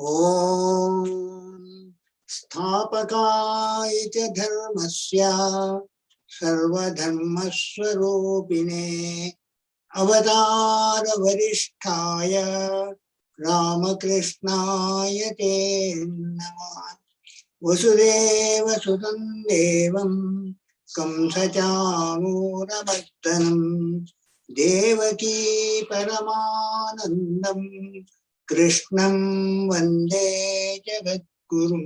Om Sthapakaya cha dharmasya sarvadharmaswarupine Avatara Varisthaya Ramakrishnaya te Namaha Vasudeva Sudam Devam Kamsachanuramartanam Devaki Paramanandam Krishnam Vande Jagadgurum.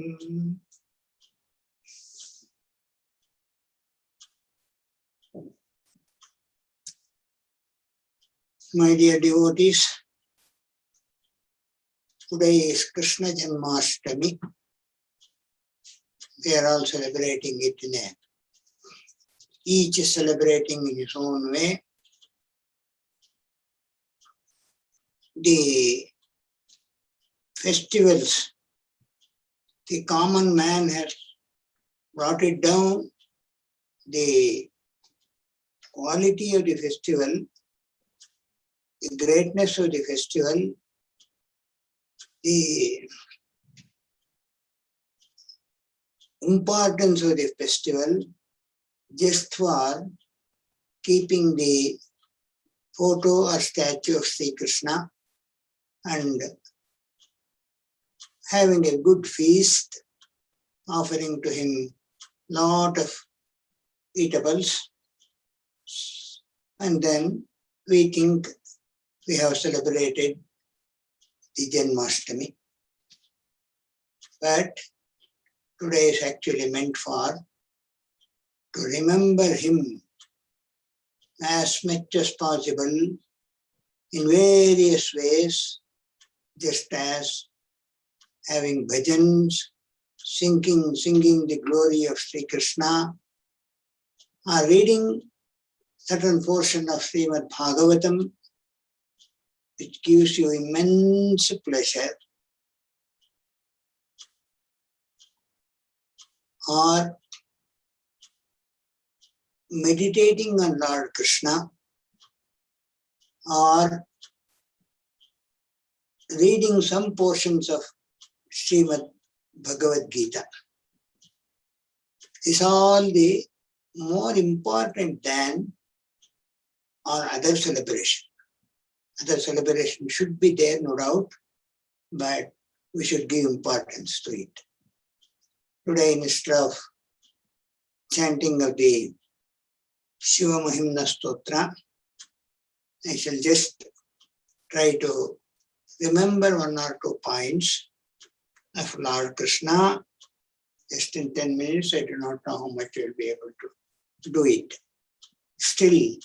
My dear devotees, today is Krishna Janmashtami. We are all celebrating it each is celebrating in his own way. The festivals, the common man has brought it down. The quality of the festival, the greatness of the festival, the importance of the festival, just for keeping the photo or statue of Sri Krishna and having a good feast, offering to him lot of eatables, and then we think we have celebrated the Janmashtami. But today is actually meant for to remember him as much as possible in various ways, just as having bhajans, singing the glory of Sri Krishna, or reading certain portion of Srimad Bhagavatam, which gives you immense pleasure, or meditating on Lord Krishna, or reading some portions of Srimad Bhagavad Gita. Is all the more important than our other celebration. Other celebration should be there, no doubt, but we should give importance to it. Today, instead of chanting of the Shiva Mahimna Stotra, I shall just try to remember one or two points of Lord Krishna. Just in 10 minutes, I do not know how much I will be able to do it. Still,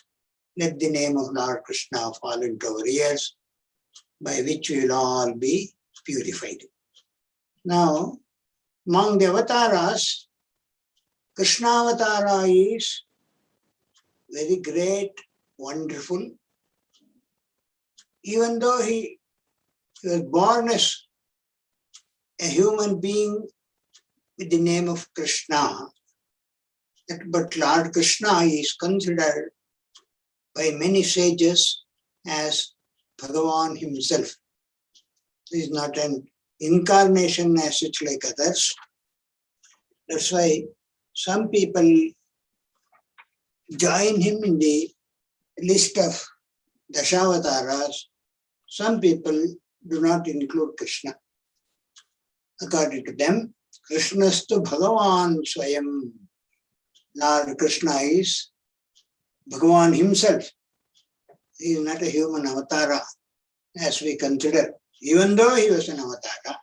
let the name of Lord Krishna fall into our ears, by which we will all be purified. Now, among the avatars, Krishna avatara is very great, wonderful. Even though he was born as a human being with the name of Krishna, but Lord Krishna is considered by many sages as Bhagavan himself. He is not an incarnation as such like others. That's why some people join him in the list of Dashavataras. Some people do not include Krishna. According to them, Krishnastu Bhagavan Swayam. Lord Krishna is Bhagavan himself. He is not a human avatara as we consider, even though he was an avatara.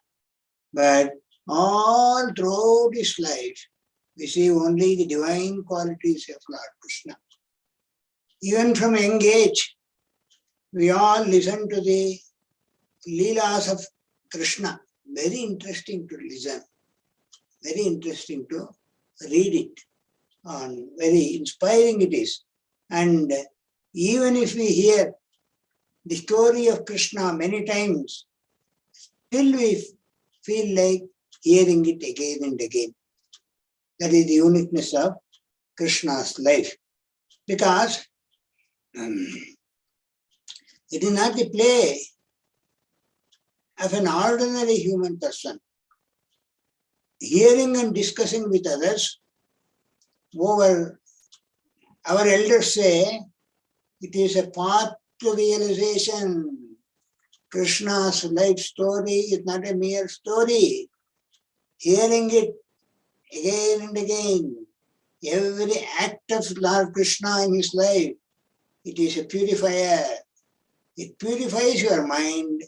But all throughout his life, we see only the divine qualities of Lord Krishna. Even from young age, we all listen to the Leelas of Krishna. Very interesting to listen, very interesting to read it, and very inspiring it is. And even if we hear the story of Krishna many times, still we feel like hearing it again and again. That is the uniqueness of Krishna's life. Because it is not the play of an ordinary human person, hearing and discussing with others over, our elders say, it is a path to realization. Krishna's life story is not a mere story. Hearing it again and again, every act of Lord Krishna in his life, it is a purifier. It purifies your mind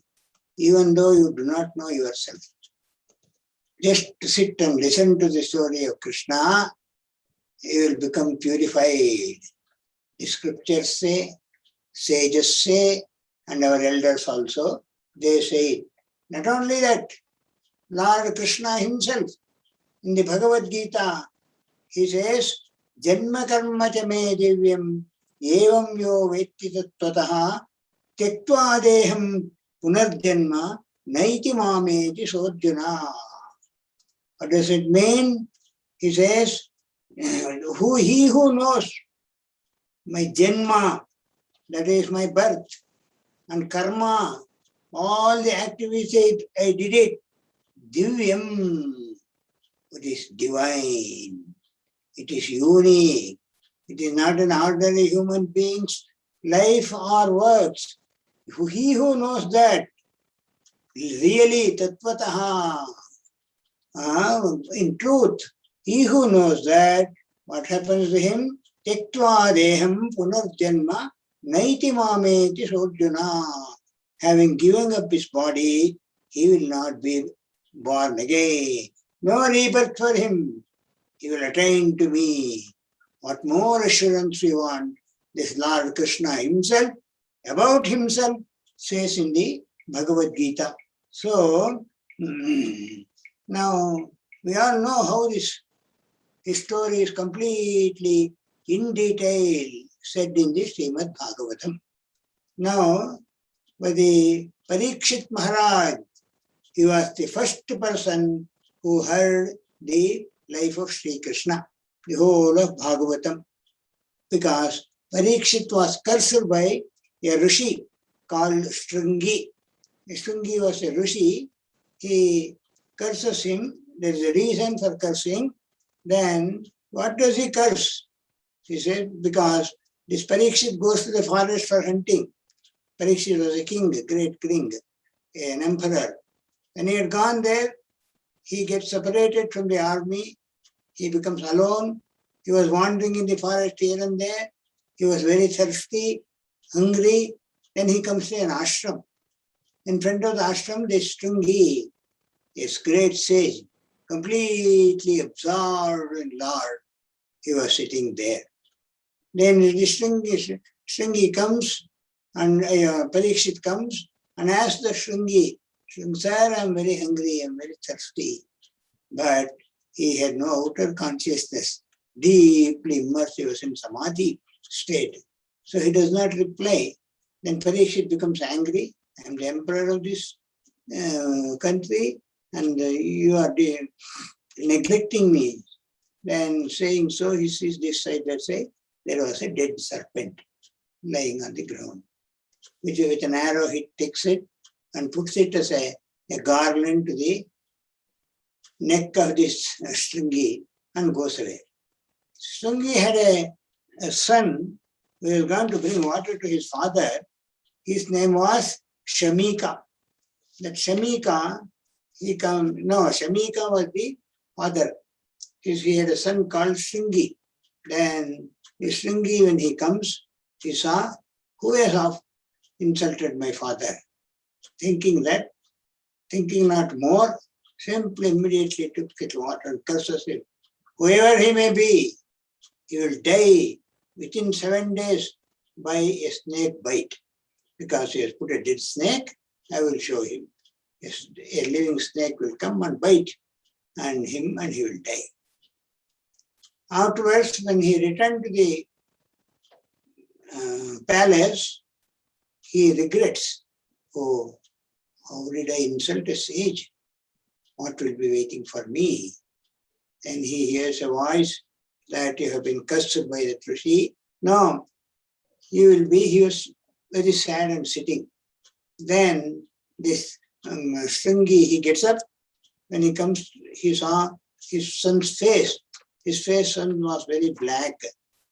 even though you do not know yourself. Just sit and listen to the story of Krishna, you will become purified. The scriptures say, sages say, and our elders also, they say it. Not only that, Lord Krishna himself, in the Bhagavad Gita, he says, Janma karma cha me divyam evam yo vetti tattvataha tyaktva deham punarjanma naiti mameti sodjuna. What does it mean? He says, he who knows my janma, that is my birth, and karma, all the activities I did it, divyam, it is divine, it is unique, it is not an ordinary human being's life or works. He who knows that, really, tattvataha, in truth, he who knows that, what happens to him? Tyaktva deham punarjanma naiti mameti sodjuna. Having given up his body, he will not be born again. No rebirth for him. He will attain to me. What more assurance we want? This Lord Krishna himself, about himself, says in the Bhagavad Gita. So, now we all know how this story is completely in detail said in the Srimad Bhagavatam. Now, by the Parikshit Maharaj, he was the first person who heard the life of Sri Krishna, the whole of Bhagavatam, because Parikshit was cursed by a Rishi called Shringi. Shringi was a Rishi. He curses him. There is a reason for cursing. Then, what does he curse? He said, because this Parikshit goes to the forest for hunting. Parikshit was a king, a great king, an emperor. When he had gone there, he gets separated from the army. He becomes alone. He was wandering in the forest here and there. He was very thirsty, hungry. Then he comes to an ashram. In front of the ashram, this Shringi, this great sage, completely absorbed in Lord, he was sitting there. Then the Shringi comes, and Parikshit comes and asks the Shringi, sir, I am very hungry, I am very thirsty. But he had no outer consciousness, deeply immersed, he was in samadhi state. So he does not reply. Then Parikshit becomes angry. I am the emperor of this country, and you are neglecting me. Then saying so, he sees this side, that side, there was a dead serpent lying on the ground, which with an arrow he takes it and puts it as a garland to the neck of this Shringi and goes away. Shringi had a son who was going to bring water to his father. His name was Shamika. That Shamika, Shamika was the father. He had a son called Shringi. Then the Shringi, when he comes, he saw, who has insulted my father? Thinking not more, simply immediately took it water and curses him. Whoever he may be, he will die within 7 days by a snake bite. Because he has put a dead snake, I will show him. A living snake will come and bite and he will die. Afterwards, when he returned to the palace, he regrets, oh, how did I insult a sage? What will be waiting for me? Then he hears a voice that you have been cursed by the Rishi. No, he was very sad and sitting. Then this Shringi, he gets up. When he comes, he saw his son's face. His face, son was very black.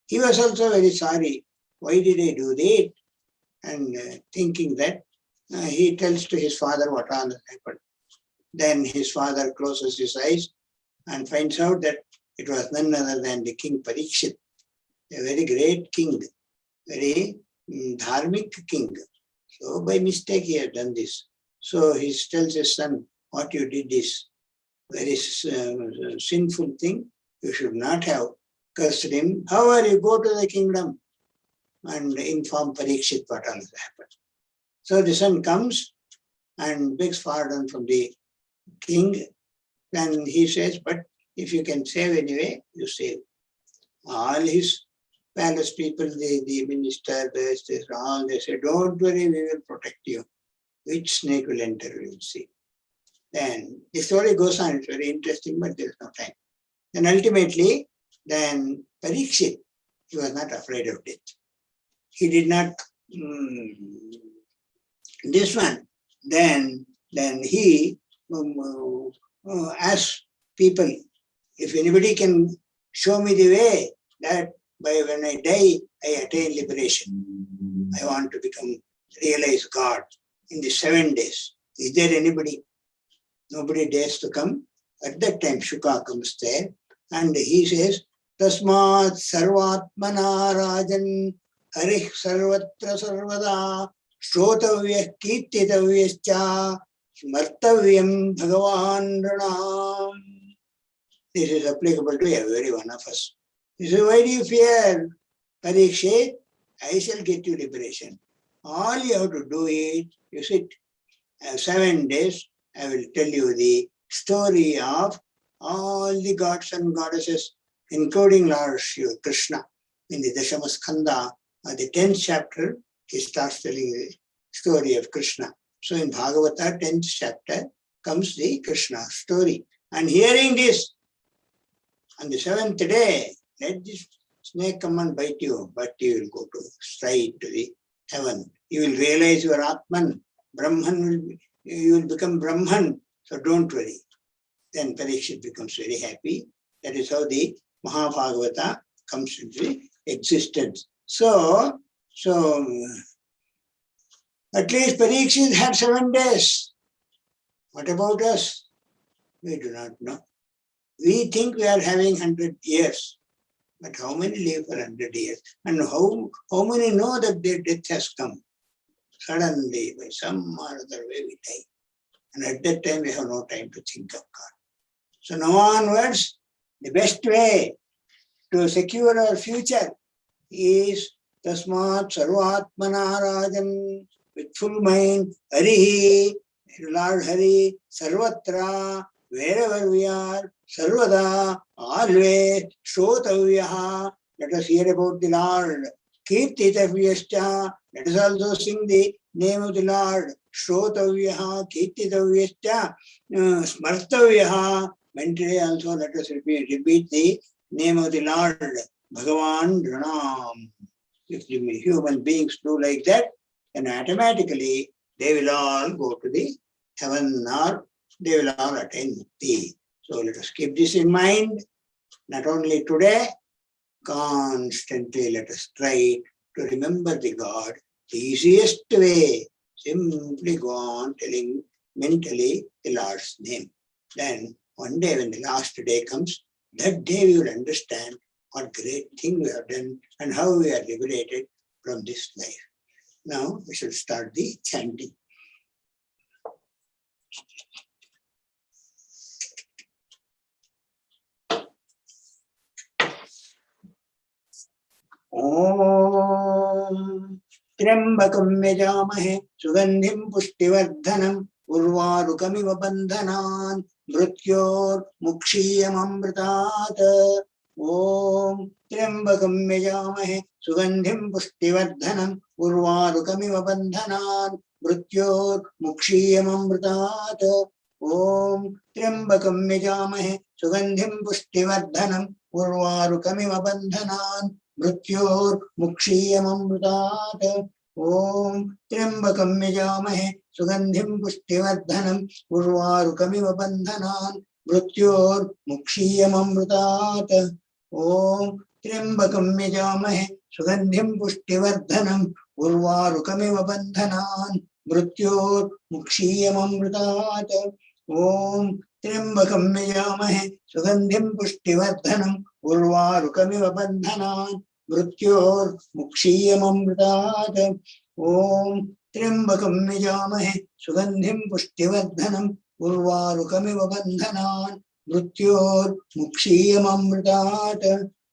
He was also very sorry. Why did I do that? And thinking that, he tells to his father what all happened. Then his father closes his eyes and finds out that it was none other than the King Parikshit, a very great king, very dharmic king. So by mistake he had done this. So he tells his son, what you did is very sinful thing. You should not have cursed him. However, you go to the kingdom and inform Parikshit what all has happened. So the son comes and begs pardon from the king. Then he says, but if you can save anyway, you save. All his palace people, the minister, all they say, don't worry, we will protect you. Which snake will enter, we will see. Then the story goes on, it's very interesting, but there is no time. Then ultimately, then Parikshit, he was not afraid of death. He did not, this one, then he asked people, if anybody can show me the way that by when I die, I attain liberation. I want to realize God in the 7 days. Is there anybody? Nobody dares to come. At that time, Shuka comes there and he says, Tasmat sarvatmana rajan harih sarvatra sarvada shrotavya kirtitavyascha smartavyam bhagavan ranam. This is applicable to every one of us. He says, why do you fear? Parikshit, I shall get you liberation. All you have to do is, you sit 7 days, I will tell you the story of all the gods and goddesses, including Lord Shiva, Krishna. In the Dashamaskanda, the 10th chapter, he starts telling the story of Krishna. So in Bhagavata, 10th chapter, comes the Krishna story. And hearing this, on the 7th day, let this snake come and bite you, but you will go to straight to the heaven. You will realize your Atman, Brahman you will become Brahman, so don't worry. Then Parikshit becomes very happy. That is how the Mahabhagavata comes into existence. So at least Parikshit had 7 days. What about us? We do not know. We think we are having 100 years. But how many live for 100 years? And how many know that their death has come? Suddenly, by some or other way, we die. And at that time, we have no time to think of God. So now onwards, the best way to secure our future is Tasmat Sarvatmana Rajan, with full mind, Harihi, Lord Hari, Sarvatra, wherever we are, Sarvada, always, Shrotavyaha, let us hear about the Lord. Kirtitavyascha, let us also sing the name of the Lord. Shrotavyaha, Kirtitavyascha, Smartavyaha, mentally also let us repeat the name of the Lord. Bhagavan Ranam. If the human beings do like that, then automatically they will all go to the heaven or they will all attain mukti. So let us keep this in mind, not only today, constantly let us try to remember the God. The easiest way, simply go on telling mentally the Lord's name. Then one day when the last day comes, that day we will understand what great thing we have done and how we are liberated from this life. Now we should start the chanting. Om Trambakam yajamahe sugandhim pushtivardanam urvarukamiva bandhanan mrityor mukshiyam amritat. Om Trambakam yajamahe sugandhim pushtivardanam urvarukamiva bandhanan mrityor mukshiyam amritat. Om Trambakam yajamahe sugandhim pushtivardanam urvarukamiva bandhanan Mrityor mukshiyam amritat. ओम त्र्यंबकं यजामहे सुगंधिं पुष्टिवर्धनम् उर्वारुकमिव बन्धनान् मृत्योर्मुक्षीयममृतात्। ओम त्र्यंबकं यजामहे सुगंधिं पुष्टिवर्धनम् उर्वारुकमिव बन्धनान् मृत्योर्मुक्षीयममृतात्। ओम त्र्यंबकं यजामहे सुगंधिं पुष्टिवर्धनम् उर्वारुकमिव बन्धनान् मृत्योर्मुक्षीयममृतात्। ओम त्र्यंबकं यजामहे सुगंधिं पुष्टिवर्धनम् उर्वारुकमिव बन्धनान् मृत्योर्मुक्षीयममृतात्।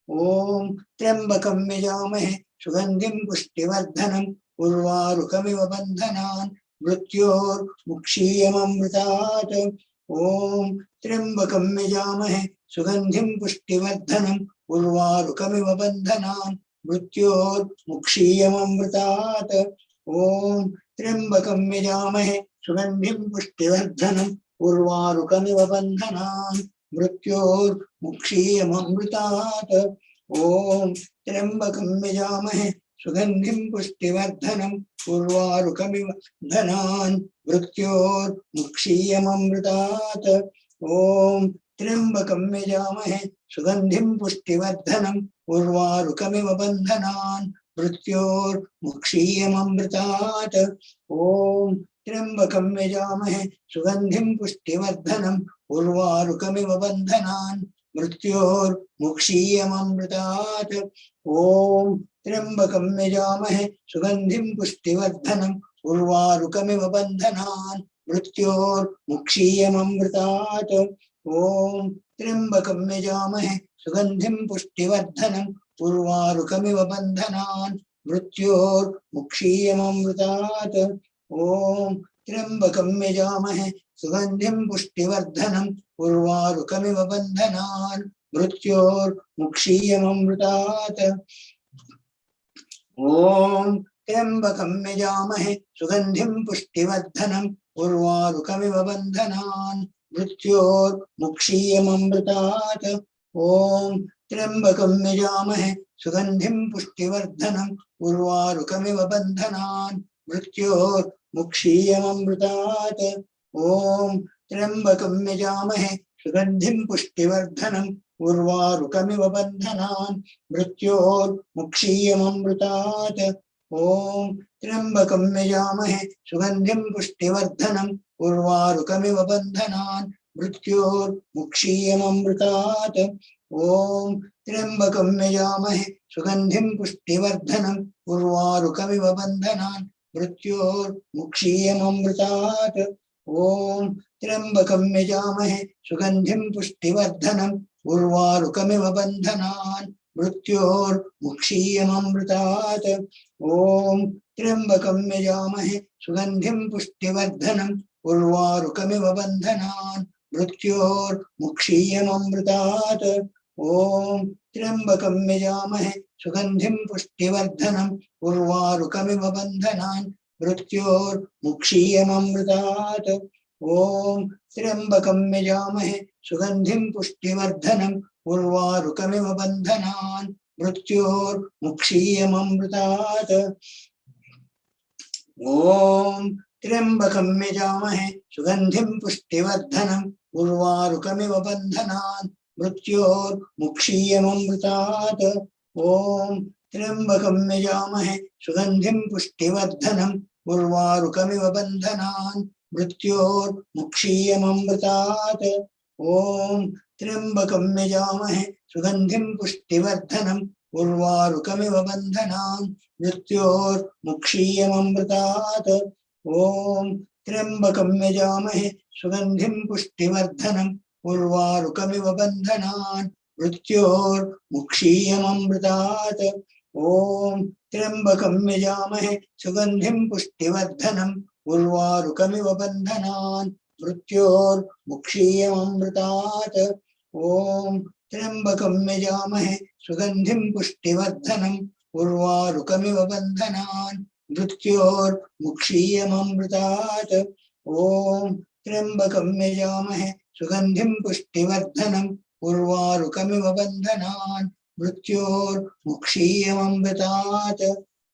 ओम त्र्यंबकं यजामहे सुगंधिं पुष्टिवर्धनम् उर्वारुकमिव बन्धनान् मृत्योर्मुक्षीयममृतात्। ओम त्र्यंबकं यजामहे सुगंधिं पुष्टिवर्धनम् उर्वारुकमिव बन्धनान् मृत्योर्मुक्षीयममृतात्। ओम त्र्यंबकं यजामहे सुगंधिं पुष्टिवर्धनम् उर्वारुकमिव बन्धनान् मृत्योर्मुक्षीयममृतात्। ओम त्र्यंबकं यजामहे सुगंधिं पुष्टिवर्धनम् उर्वारुकमिव बन्धनान् मृत्योर्मुक्षीयममृतात्। ओम त्र्यंबकं यजामहे सुगंधिं पुष्टिवर्धनम् उर्वारुकमिव बन्धनान् मृत्योर्मुक्षीयममृतात्। ओम त्र्यंबकं यजामहे सुगंधिं पुष्टिवर्धनम् उर्वारुकमिव बन्धनान् मृत्योर्मुक्षीयममृतात्। ओम त्र्यंबकं यजामहे सुगंधिं पुष्टिवर्धनम् उर्वारुकमिव बन्धनान् मृत्योर्मुक्षीयममृतात्। ओम त्र्यंबकं यजामहे सुगंधिं पुष्टिवर्धनम् उर्वारुकमिव बन्धनान् मृत्योर्मुक्षीयममृतात्। ओम त्र्यंबकं यजामहे सुगंधिं पुष्टिवर्धनम् उर्वारुकमिव बन्धनान् मृत्योर्मुक्षीयममृतात्। ओम त्र्यंबकं यजामहे सुगंधिं पुष्टिवर्धनम् उर्वारुकमिव बन्धनान् मृत्योर्मुक्षीयममृतात्। ओम त्र्यंबकं यजामहे सुगंधिं पुष्टिवर्धनम् उर्वारुकमिव बन्धनान् मृत्योर्मुक्षीयममृतात्। ओम त्र्यंबकं यजामहे सुगंधिं पुष्टिवर्धनम् उर्वारुकमिव बन्धनान् मृत्योर्मुक्षीयममृतात्। ओम त्र्यंबकं यजामहे सुगंधिं पुष्टिवर्धनम् उर्वारुकमिव बन्धनान् मृत्योर्मुक्षीयममृतात्। ओम त्र्यंबकं यजामहे सुगंधिं पुष्टिवर्धनम् उर्वारुकमिव बन्धनान् मृत्योर्मुक्षीयममृतात्। ओम त्र्यंबकं यजामहे सुगंधिं पुष्टिवर्धनम् उर्वारुकमिव बन्धनान् मृत्योर्मुक्षीयममृतात्। ओम त्र्यंबकं यजामहे सुगंधिं पुष्टिवर्धनम् उर्वारुकमिव बन्धनान् मृत्योर्मुक्षीयममृतात्। ओम त्र्यंबकं यजामहे सुगंधिं पुष्टिवर्धनम् उर्वारुकमिव बन्धनान् मृत्योर्मुक्षीयममृतात्। ओम त्र्यंबकं यजामहे सुगंधिं पुष्टिवर्धनम् उर्वारुकमिव बन्धनान् मृत्योर्मुक्षीयममृतात्। ओम त्र्यंबकं यजामहे सुगंधिं पुष्टिवर्धनम् उर्वारुकमिव बन्धनान् मृत्योर्मुक्षीयममृतात्। ओम त्र्यंबकं यजामहे सुगंधिं पुष्टिवर्धनम् उर्वारुकमिव बन्धनान् मृत्योर्मुक्षीयममृतात्। ओम त्र्यंबकं यजामहे सुगंधिं पुष्टिवर्धनम् उर्वारुकमिव बन्धनान् मृत्योर्मुक्षीयममृतात्। ओम त्र्यंबकं यजामहे सुगंधिं पुष्टिवर्धनम् उर्वारुकमिव बन्धनान् मृत्योर्मुक्षीयममृतात्। ओम त्र्यंबकं यजामहे सुगंधिं पुष्टिवर्धनम् उर्वारुकमिव बन्धनान् मृत्योर्मुक्षीयममृतात्। ओम त्र्यंबकं यजामहे सुगंधिं पुष्टिवर्धनम् उर्वारुकमिव बन्धनान् मृत्योर्मुक्षीयममृतात्। ओम त्र्यंबकं यजामहे सुगंधिं पुष्टिवर्धनम् उर्वारुकमिव बन्धनान् मृत्योर्मुक्षीयममृतात्।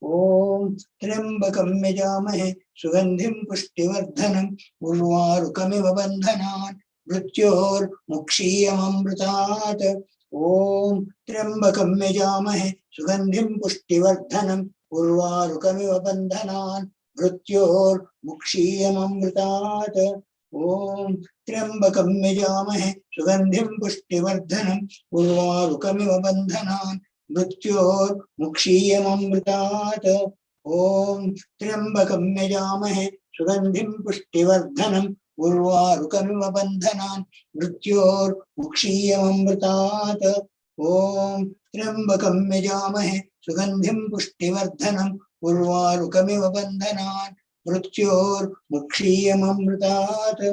ओम त्र्यंबकं यजामहे सुगंधिं पुष्टिवर्धनम् उर्वारुकमिव बन्धनान् मृत्योर्मुक्षीयमामृतात्। ओम त्र्यंबकं यजामहे सुगंधिं पुष्टिवर्धनम् उर्वारुकमिव बन्धनान् मृत्योर्मुक्षीयमामृतात्। ओम त्र्यंबकं यजामहे सुगंधिं पुष्टिवर्धनम् उर्वारुकमिव बन्धनान् मृत्योर्मुक्षीयमामृतात्। ओम त्र्यंबकं यजामहे सुगंधिं पुष्टिवर्धनम् उर्वारुकमिव बन्धनान् मृत्योर्मुक्षीयमामृतात्। ओम त्र्यंबकं यजामहे सुगंधिं पुष्टिवर्धनम् उर्वारुकमिव बन्धनान् मृत्योर्मुक्षीयमामृतात्।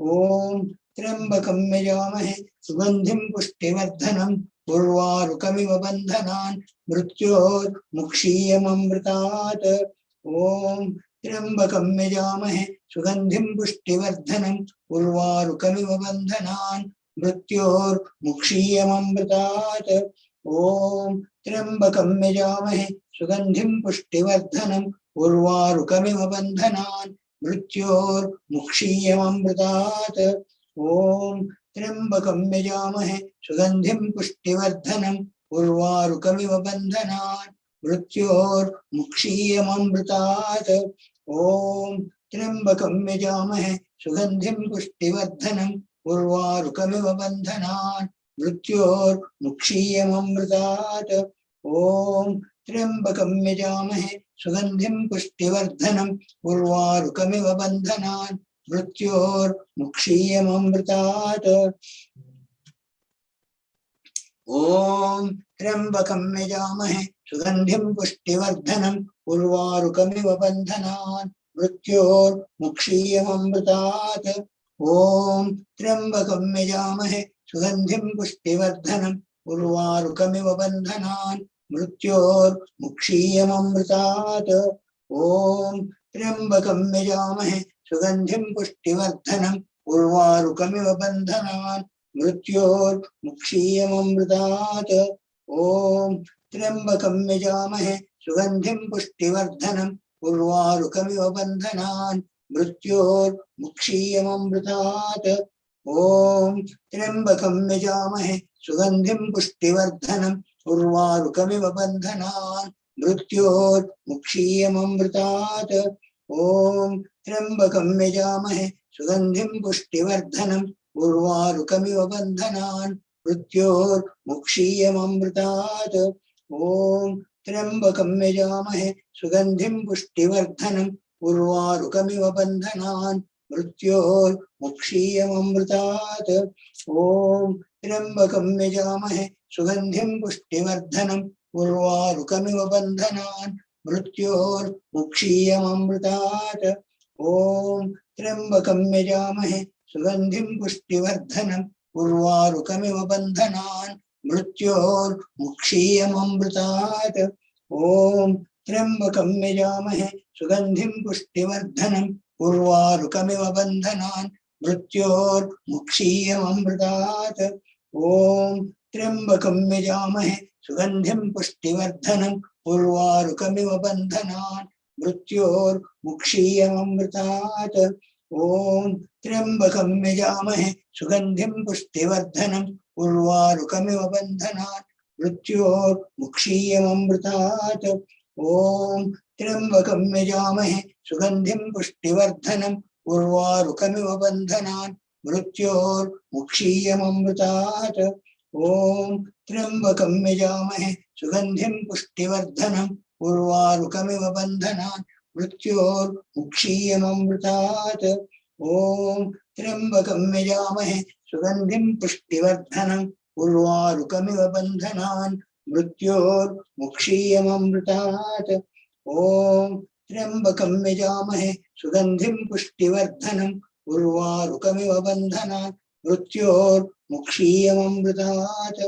ओम त्र्यंबकं यजामहे सुगंधिं पुष्टिवर्धनम् उर्वारुकमिव बन्धनान् मृत्योर्मुक्षीयमामृतात्। ओम त्र्यंबकं यजामहे सुगंधिं पुष्टिवर्धनम् उर्वारुकमिव बन्धनान् मृत्योर्मुक्षीयमामृतात्। ओम त्र्यंबकं यजामहे सुगंधिं पुष्टिवर्धनम् उर्वारुकमिव बन्धनान् मृत्योर्मुक्षीयमामृतात्। ओम त्र्यंबकं यजामहे सुगंधिं पुष्टिवर्धनम् उर्वारुकमिव बन्धनान् मृत्योर्मुक्षीयमामृतात्। ओम त्र्यंबकं यजामहे सुगंधिं पुष्टिवर्धनम् उर्वारुकमिव बन्धनान् मृत्योर्मुक्षीयमामृतात्। ओम त्र्यंबकं यजामहे सुगंधिं पुष्टिवर्धनम् उर्वारुकमिव बन्धनान् मृत्योर्मुक्षीयमामृतात्। ओम त्र्यंबकं यजामहे सुगंधिं पुष्टिवर्धनम् उर्वारुकमिव बन्धनान् मृत्योर्मुक्षीयमामृतात्। ओम त्र्यंबकं यजामहे सुगंधिं पुष्टिवर्धनम् उर्वारुकमिव बन्धनान् मृत्योर्मुक्षीयमामृतात्। ओम त्र्यंबकं यजामहे सुगंधिं पुष्टिवर्धनम् उर्वारुकमिव बन्धनान् मृत्योर्मुक्षीयमामृतात्। ओम त्र्यंबकं यजामहे सुगंधिं पुष्टिवर्धनम् उर्वारुकमिव बन्धनान् मृत्योर्मुक्षीयमामृतात्। ओम त्र्यंबकं यजामहे सुगंधिं पुष्टिवर्धनम् उर्वारुकमिव बन्धनान् मृत्योर्मुक्षीयमामृतात्। ओम त्र्यंबकं यजामहे सुगंधिं पुष्टिवर्धनम् उर्वारुकमिव बन्धनान् मृत्योर्मुक्षीयमामृतात्। ओम त्र्यंबकं यजामहे सुगंधिं पुष्टिवर्धनम् उर्वारुकमिव बन्धनान् मृत्योर्मुक्षीयमामृतात्। ओम त्र्यंबकं यजामहे सुगंधिं पुष्टिवर्धनम् उर्वारुकमिव बन्धनान् मृत्योर्मुक्षीयमामृतात्। ओम त्र्यंबकं यजामहे सुगंधिं पुष्टिवर्धनम् उर्वारुकमिव बन्धनान् मृत्योर्मुक्षीयमामृतात्। ओम त्र्यंबकं यजामहे सुगंधिं पुष्टिवर्धनम् उर्वारुकमिव बन्धनान् मृत्योर्मुक्षीयमामृतात्। ओम त्र्यंबकं यजामहे सुगंधिं पुष्टिवर्धनम् उर्वारुकमिव बन्धनान् मृत्योर्मुक्षीयमामृतात्। ओम त्र्यंबकं यजामहे सुगंधिं पुष्टिवर्धनम् उर्वारुकमिव बन्धनान् मृत्योर्मुक्षीयमामृतात्। ओम त्र्यंबकं यजामहे सुगंधिं पुष्टिवर्धनम् उर्वारुकमिव बन्धनान् मृत्योर्मुक्षीयमामृतात्। ओम त्र्यंबकं यजामहे सुगंधिं पुष्टिवर्धनम् उर्वारुकमिव बन्धनान् मृत्योर्मुक्षीयमामृतात्। ओम त्र्यंबकं यजामहे सुगंधिं पुष्टिवर्धनम् उर्वारुकमिव बन्धनान् मृत्योर्मुक्षीयमामृतात्। ओम त्र्यंबकं यजामहे सुगंधिं पुष्टिवर्धनम् उर्वारुकमिव बन्धनान् मृत्योर्मुक्षीयमामृतात्।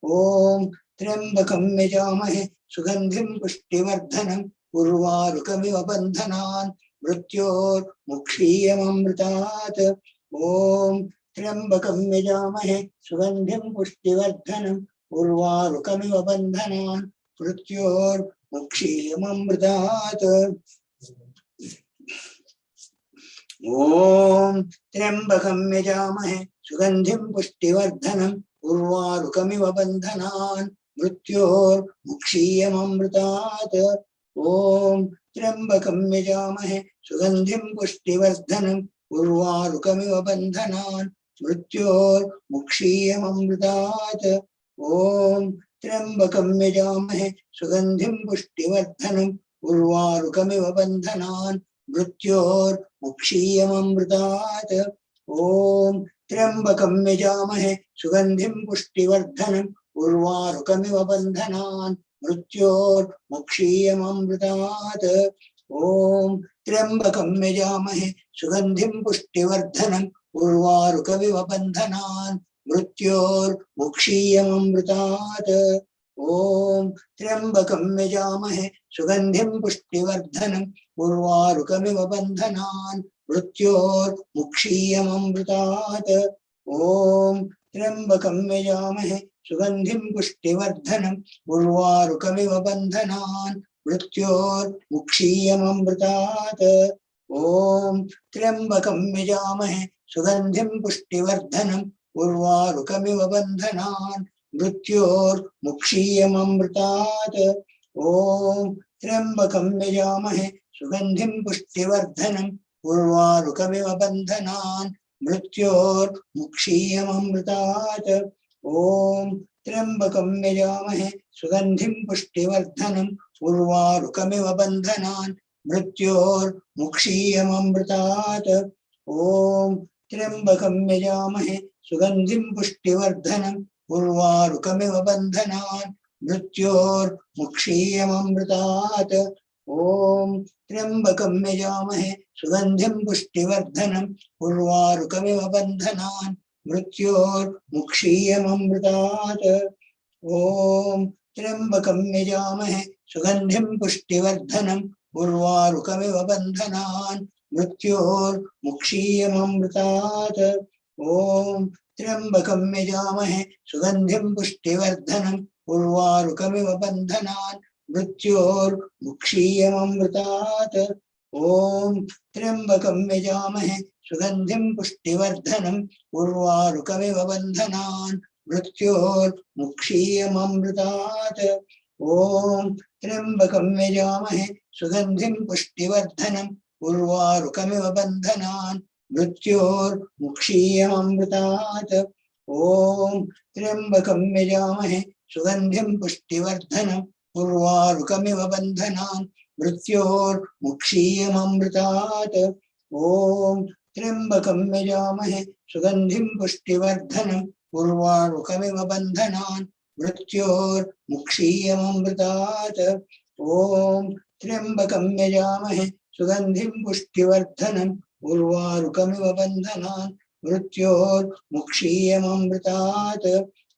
ओम त्र्यंबकं यजामहे सुगंधिं पुष्टिवर्धनम् उर्वारुकमिव बन्धनान् मृत्योर्मुक्षीयमामृतात्। ओम त्र्यंबकं यजामहे सुगंधिं पुष्टिवर्धनम् उर्वारुकमिव बन्धनान् मुक्षीयममृतात् ओम त्र्यंबकं यजामहे सुगंधिं पुष्टिवर्धनम् उर्वारुकमिव बन्धनान् मृत्योर्मुक्षीयममृतात् ओम त्र्यंबकं यजामहे सुगंधिं पुष्टिवर्धनम् उर्वारुकमिव बन्धनान् मृत्योर्मुक्षीयममृतात् ओम त्र्यंबकं यजामहे सुगंधिं पुष्टिवर्धनम् उर्वारुकमिव बन्धनान् मृत्योर्मुक्षीयममृतात् ओम त्र्यंबकं यजामहे सुगंधिं पुष्टिवर्धनम् उर्वारुकमिव बन्धनान् मृत्योर्मुक्षीयममृतात् ओम त्र्यंबकं यजामहे सुगंधिं पुष्टिवर्धनम् उर्वारुकमिव बन्धनान् मृत्योर्मुक्षीयममृतात् ओम त्र्यंबकं यजामहे सुगंधिं पुष्टिवर्धनम् उर्वारुकमिव बन्धनान् मृत्योर्मुक्षीयममृतात् ओम त्र्यंबकं यजामहे सुगंधिं पुष्टिवर्धनम् उर्वारुकमिव बन्धनान् मृत्योर्मुक्षीयममृतात् ओम त्र्यंबकं यजामहे सुगंधिं पुष्टिवर्धनम् उर्वारुकमिव बन्धनान् मृत्योर्मुक्षीयममृतात् ओम त्र्यंबकं यजामहे सुगंधिं पुष्टिवर्धनम् उर्वारुकमिव बन्धनान् मृत्योर्मुक्षीयममृतात् ओम त्र्यंबकं यजामहे सुगंधिं पुष्टिवर्धनम् उर्वारुकमिव बन्धनान् मृत्योर्मुक्षीयममृतात् ओम त्र्यंबकं यजामहे सुगंधिं पुष्टिवर्धनम् उर्वारुकमिव बन्धनान् मृत्योर्मुक्षीयममृतात् ओम त्र्यंबकं यजामहे सुगंधिं पुष्टिवर्धनम् उर्वारुकमिव बन्धनान् मृत्योर्मुक्षीयममृतात् ओम त्र्यंबकं यजामहे सुगंधिं पुष्टिवर्धनम् उर्वारुकमिव बन्धनान् मृत्योर्मुक्षीयममृतात् ओम त्र्यंबकं यजामहे सुगंधिं पुष्टिवर्धनम् उर्वारुकमिव बन्धनान् मृत्योर्मुक्षीयममृतात् ओम त्र्यंबकं यजामहे सुगंधिं पुष्टिवर्धनम् उर्वारुकमिव बन्धनान् मृत्योर्मुक्षीयममृतात् ओम त्र्यंबकं यजामहे सुगंधिं पुष्टिवर्धनम् उर्वारुकमिव बन्धनान् मृत्योर्मुक्षीयममृतात् ओम त्र्यंबकं यजामहे सुगंधिं पुष्टिवर्धनम् उर्वारुकमिव बन्धनान् मृत्योर्मुक्षीयममृतात् ओम त्र्यंबकं यजामहे सुगंधिं पुष्टिवर्धनम् उर्वारुकमिव बन्धनान् मृत्योर्मुक्षीयममृतात् ओम त्र्यंबकं यजामहे सुगंधिं पुष्टिवर्धनम् उर्वारुकमिव बन्धनान् मृत्योर्मुक्षीयममृतात्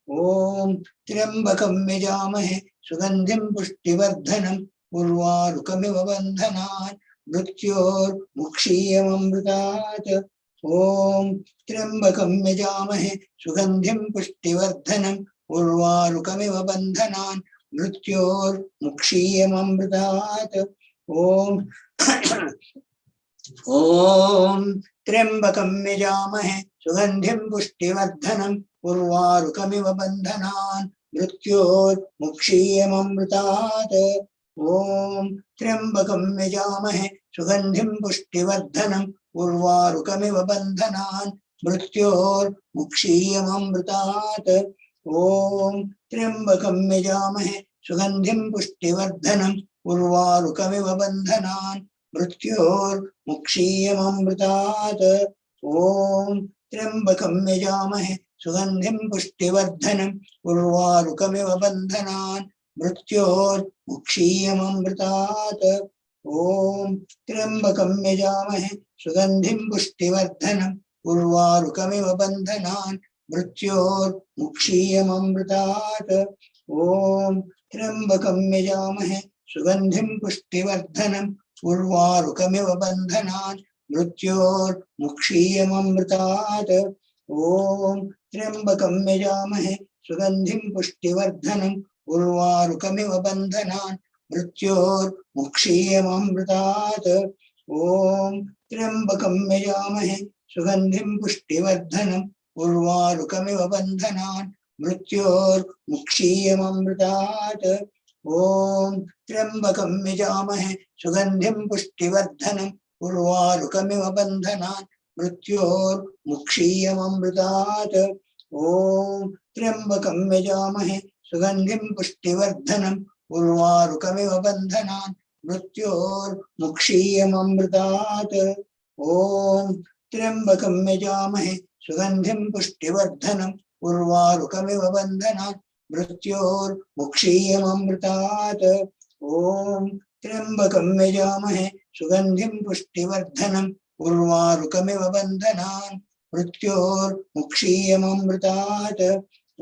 ओम त्र्यंबकं यजामहे सुगंधिं पुष्टिवर्धनम् उर्वारुकमिव बन्धनान् मृत्योर्मुक्षीयममृतात् ओम त्र्यंबकं यजामहे सुगंधिं पुष्टिवर्धनम् उर्वारुकमिव बन्धनान् मृत्योर्मुक्षीयममृतात् ओम ओम त्र्यंबकं यजामहे सुगंधिं पुष्टिवर्धनम् उर्वारुकमिव बन्धनान् मृत्योर्मुक्षीयममृतात् ओम त्र्यंबकं यजामहे सुगंधिं पुष्टिवर्धनम् उर्वारुकमिव बन्धनान् मृत्योर्मुक्षीयममृतात् ओम त्र्यंबकं यजामहे सुगंधिं पुष्टिवर्धनम् उर्वारुकमिव बन्धनान् मृत्योर्मुक्षीयममृतात् ओम त्र्यंबकं यजामहे सुगंधिं पुष्टिवर्धनम् उर्वारुकमिव बन्धनान् मृत्योर्मुक्षीयममृतात् ओम त्र्यंबकं यजामहे सुगंधिं पुष्टिवर्धनम् उर्वारुकमिव बन्धनान् मृत्योर्मुक्षीयममृतात् ओम त्र्यंबकं यजामहे सुगंधिं पुष्टिवर्धनम् उर्वारुकमिव बन्धनान् मृत्योर्मुक्षीयममृतात् ओम त्र्यंबकं यजामहे सुगंधिं पुष्टिवर्धनम् उर्वारुकमिव बन्धनान् मृत्योर्मुक्षीयमामृतात् ॐ त्र्यम्बकं यजामहे सुगन्धिं पुष्टिवर्धनम् उर्वारुकमिव बन्धनान् मृत्योर्मुक्षीयमामृतात् ॐ त्र्यम्बकं यजामहे सुगन्धिं पुष्टिवर्धनम् उर्वारुकमिव बन्धनान् मृत्योर्मुक्षीयमामृतात् ॐ त्र्यम्बकं यजामहे सुगन्धिं पुष्टिवर्धनम् उर्वारुकमिव बन्धनान् मृत्योर्मुक्षीयमामृतात् ॐ त्र्यम्बकं यजामहे सुगन्धिं पुष्टिवर्धनम् उर्वारुकमिव बन्धनान् मृत्योर्मुक्षीयमामृतात् ॐ त्र्यम्बकं यजामहे सुगन्धिं पुष्टिवर्धनम् उर्वारुकमिव बन्धनान् मृत्योर्मुक्षीयमामृतात् ॐ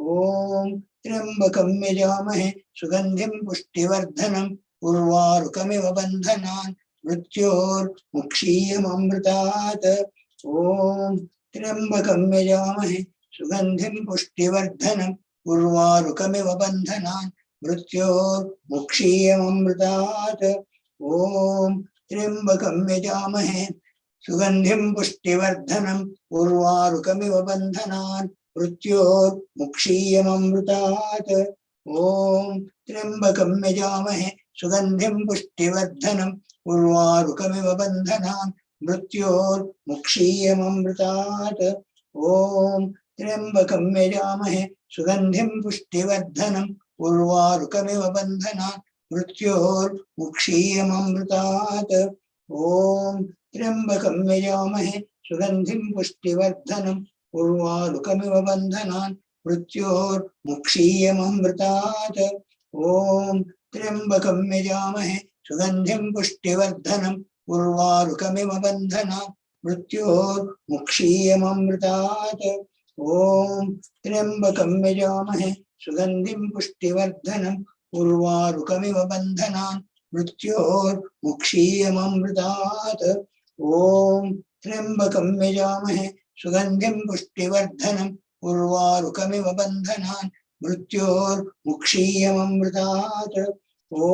त्र्यम्बकं यजामहे सुगन्धिं पुष्टिवर्धनम् उर्वारुकमिव बन्धनान् मृत्योर्मुक्षीयमामृतात् ॐ त्र्यम्बकं यजामहे सुगन्धिं पुष्टिवर्धनम् उर्वारुकमिव बन्धनान् मृत्योर्मुक्षीयमामृतात् ॐ त्र्यम्बकं यजामहे सुगन्धिं पुष्टिवर्धनम् उर्वारुकमिव बन्धनान् मृत्योर्मुक्षीयमामृतात् ॐ त्र्यम्बकं यजामहे सुगन्धिं पुष्टिवर्धनम् उर्वारुकमिव बन्धनान् मृत्योर्मुक्षीयमामृतात् ॐ त्र्यम्बकं यजामहे सुगन्धिं पुष्टिवर्धनम् उर्वारुकमिव बन्धनान् मृत्योर्मुक्षीयमामृतात् ॐ त्र्यम्बकं यजामहे सुगन्धिं पुष्टिवर्धनम् उर्वारुकमिव बन्धनान् मृत्योर्मुक्षीयमामृतात् ॐ त्र्यम्बकं यजामहे सुगन्धिं पुष्टिवर्धनम् उर्वारुकमिव बन्धनान् मृत्योर्मुक्षीयमामृतात् ॐ त्र्यम्बकं यजामहे सुगन्धिं पुष्टिवर्धनम् उर्वारुकमिव बन्धनान् मृत्योर्मुक्षीयमामृतात् ॐ त्र्यम्बकं यजामहे सुगन्धिं पुष्टिवर्धनम् उर्वारुकमिव बन्धनान् मृत्योर्मुक्षीयमामृतात् ॐ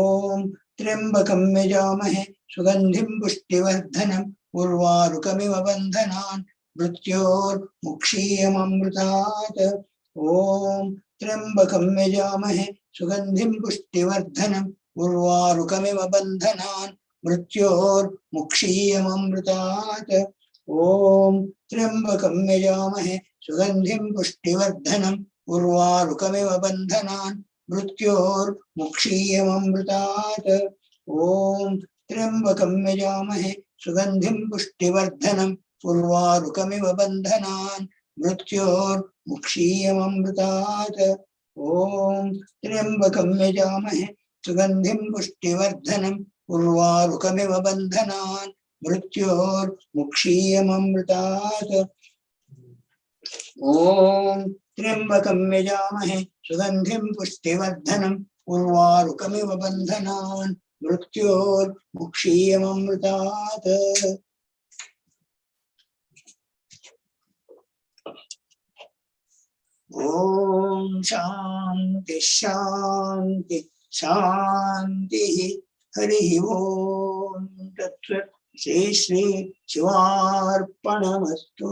त्र्यम्बकं यजामहे सुगन्धिं पुष्टिवर्धनम् उर्वारुकमिव बन्धनान् मृत्योर्मुक्षीयमामृतात् ॐ त्र्यम्बकं यजामहे सुगन्धिं पुष्टिवर्धनम् उर्वारुकमिव बन्धनान् मृत्योर्मुक्षीयमामृतात् ॐ त्र्यम्बकं यजामहे सुगन्धिं पुष्टिवर्धनम् उर्वारुकमिव बन्धनान् मृत्योर्मुक्षीयमामृतात् ॐ त्र्यम्बकं यजामहे सुगन्धिं पुष्टिवर्धनम् उर्वारुकमिव बन्धनान् मृत्योर्मुक्षीयमामृतात् ॐ त्र्यम्बकं यजामहे सुगन्धिं पुष्टिवर्धनम् उर्वारुकमिव बन्धनान् मृत्योर्मुक्षीयमामृतात् ॐ त्र्यम्बकं यजामहे सुगन्धिं पुष्टिवर्धनम् उर्वारुकमिव बन्धनान् मृत्योर्मुक्षीयमामृतात् ॐ शान्ति शान्ति शान्तिः हरिः ॐ तत्सत् श्री श्री शिवार्पणमस्तु।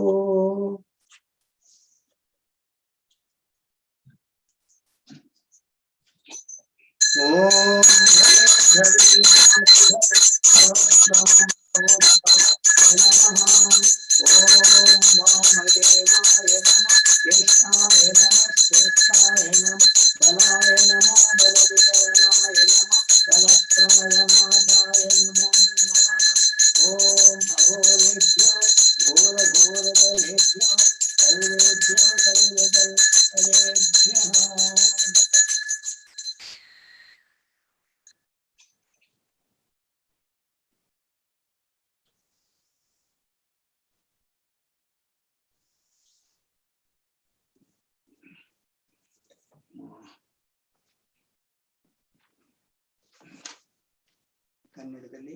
ಕನ್ನಡದಲ್ಲಿ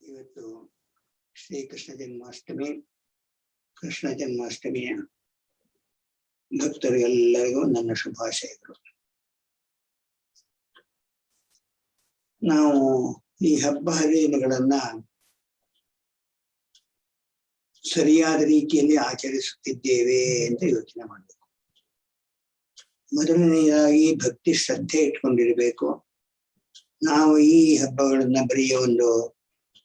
ಇವತ್ತು ಶ್ರೀಕೃಷ್ಣ ಜನ್ಮಾಷ್ಟಮಿ. ಕೃಷ್ಣ ಜನ್ಮಾಷ್ಟಮಿಯ ಭಕ್ತರಿಗೆಲ್ಲರಿಗೂ ನನ್ನ ಶುಭಾಶಯಗಳು. ನಾವು ಈ ಹಬ್ಬ ಹರಿದಿನಗಳನ್ನ ಸರಿಯಾದ ರೀತಿಯಲ್ಲಿ ಆಚರಿಸುತ್ತಿದ್ದೇವೆ ಅಂತ ಯೋಚನೆ ಮಾಡಬೇಕು. ಮೊದಲನೆಯದಾಗಿ ಭಕ್ತಿ ಶ್ರದ್ಧೆ ಇಟ್ಕೊಂಡಿರ್ಬೇಕು. ನಾವು ಈ ಹಬ್ಬಗಳನ್ನ ಬರೀ ಒಂದು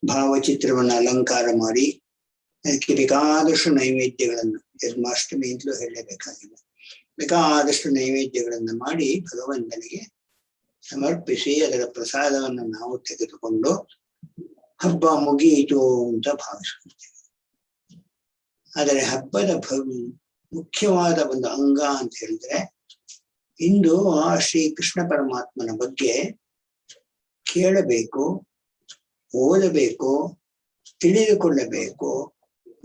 ಭಾವಚಿತ್ರವನ್ನ ಅಲಂಕಾರ ಮಾಡಿ ಅದಕ್ಕೆ ಬೇಕಾದಷ್ಟು ನೈವೇದ್ಯಗಳನ್ನು, ಜನ್ಮಾಷ್ಟಮಿ ಅಂತಲೂ ಹೇಳಲೇಬೇಕಾಗಿಲ್ಲ, ಬೇಕಾದಷ್ಟು ನೈವೇದ್ಯಗಳನ್ನ ಮಾಡಿ ಭಗವಂತನಿಗೆ ಸಮರ್ಪಿಸಿ ಅದರ ಪ್ರಸಾದವನ್ನು ನಾವು ತೆಗೆದುಕೊಂಡು ಹಬ್ಬ ಮುಗಿಯಿತು ಅಂತ ಭಾವಿಸ್ಕೊಳ್ತೇವೆ. ಆದರೆ ಹಬ್ಬದ ಮುಖ್ಯವಾದ ಒಂದು ಅಂಗ ಅಂತ ಹೇಳಿದ್ರೆ, ಇಂದು ಆ ಶ್ರೀ ಕೃಷ್ಣ ಪರಮಾತ್ಮನ ಬಗ್ಗೆ ಕೇಳಬೇಕು, ಓದಬೇಕು, ತಿಳಿದುಕೊಳ್ಳಬೇಕು,